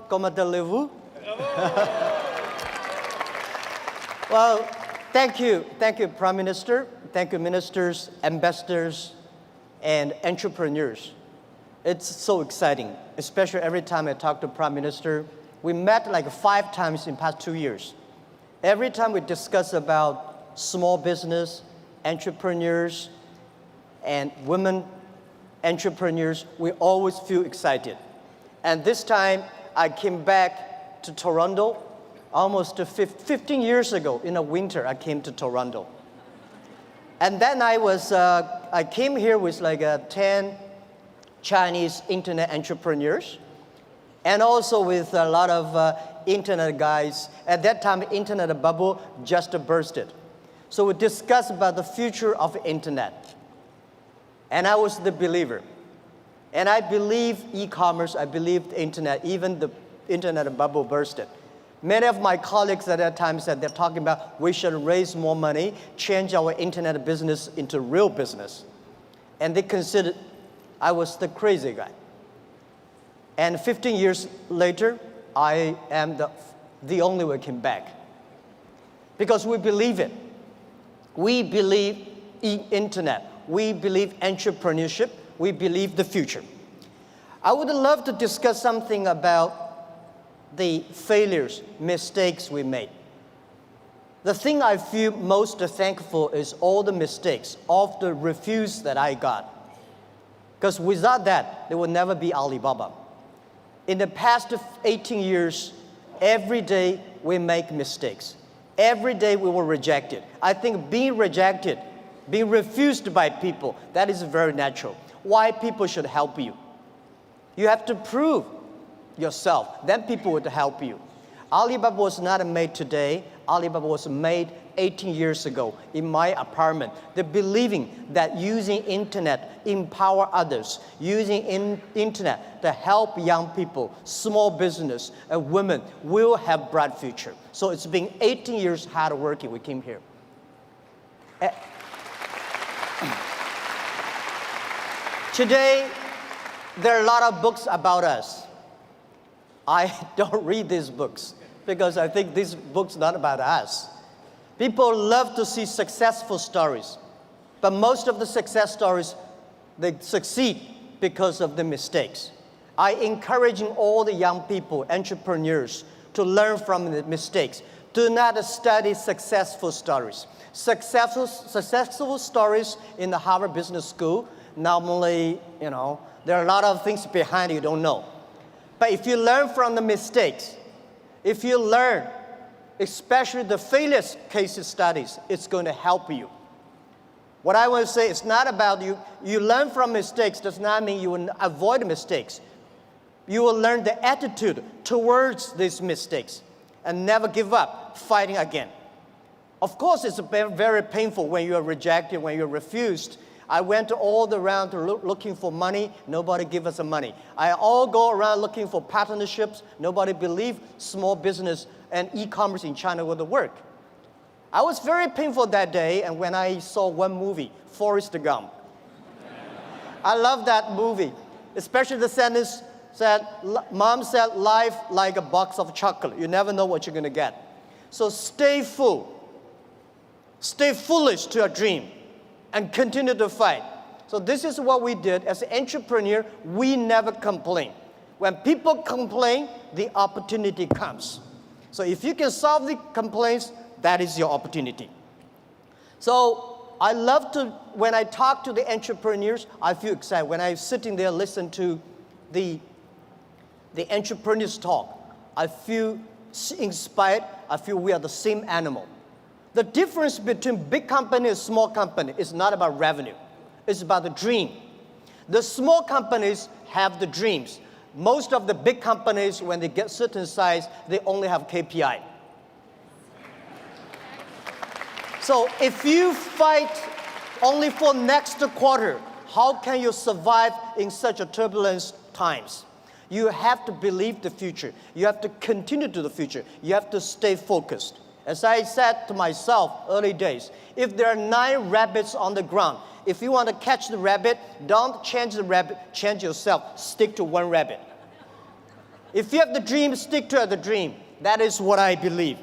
comment allez-vous? Well, thank you, Prime Minister. Thank you, ministers, ambassadors, and entrepreneurs. It's so exciting, especially every time I talk to Prime Minister. We met like 5 times in the past 2 years. Every time we discuss about small business, entrepreneurs, and women entrepreneurs, we always feel excited. And this time, I came back to Toronto almost 15 years ago. In the winter, I came to Toronto. And then I came here with like 10 Chinese internet entrepreneurs, and also with a lot of internet guys. At that time, the internet bubble just bursted. So we discussed about the future of the internet. And I was the believer. And I believe e-commerce, I believe the internet, even the internet bubble bursted. Many of my colleagues at that time said they're talking about we should raise more money, change our internet business into real business. And they considered I was the crazy guy. And 15 years later, I am the only one came back. Because we believe it. We believe in internet. We believe entrepreneurship. We believe the future. I would love to discuss something about the failures, mistakes we made. The thing I feel most thankful is all the mistakes, all the refuse that I got. Because without that, there would never be Alibaba. In the past 18 years, every day we make mistakes. Every day we were rejected. I think being rejected, being refused by people, that is very natural. Why people should help you? You have to prove yourself, then people would help you. Alibaba was not made today. Alibaba was made 18 years ago in my apartment. The believing that using internet empower others, using internet to help young people, small business, and women will have bright future. So it's been 18 years hard working. We came here. Today, there are a lot of books about us. I don't read these books because I think these books are not about us. People love to see successful stories, but most of the success stories, they succeed because of the mistakes. I encouraging all the young people, entrepreneurs, to learn from the mistakes. Do not study successful stories. Successful stories in the Harvard Business School, normally, there are a lot of things behind you don't know. But if you learn from the mistakes, if you learn, especially the failure case studies, it's going to help you. What I want to say is not about you learn from mistakes does not mean you will avoid mistakes. You will learn the attitude towards these mistakes and never give up, fighting again. Of course, it's very painful when you are rejected, when you're refused. I went all around looking for money. Nobody give us the money. I all go around looking for partnerships. Nobody believed small business and e-commerce in China would work. I was very painful that day, and when I saw one movie, Forrest Gump. I love that movie, especially the sentence said, Mom said, life like a box of chocolate. You never know what you're going to get. So stay full. Stay foolish to your dream. And continue to fight. So this is what we did. As an entrepreneur, we never complain. When people complain, the opportunity comes. So if you can solve the complaints, that is your opportunity. So I love to, when I talk to the entrepreneurs, I feel excited. When I'm sitting there, listen to the entrepreneurs talk, I feel inspired. I feel we are the same animal. The difference between big company and small company is not about revenue. It's about the dream. The small companies have the dreams. Most of the big companies, when they get certain size, they only have KPI. So if you fight only for next quarter, how can you survive in such a turbulent times? You have to believe the future. You have to continue to the future. You have to stay focused. As I said to myself early days, if there are 9 rabbits on the ground, if you want to catch the rabbit, don't change the rabbit, change yourself. Stick to one rabbit. If you have the dream, stick to the dream. That is what I believe.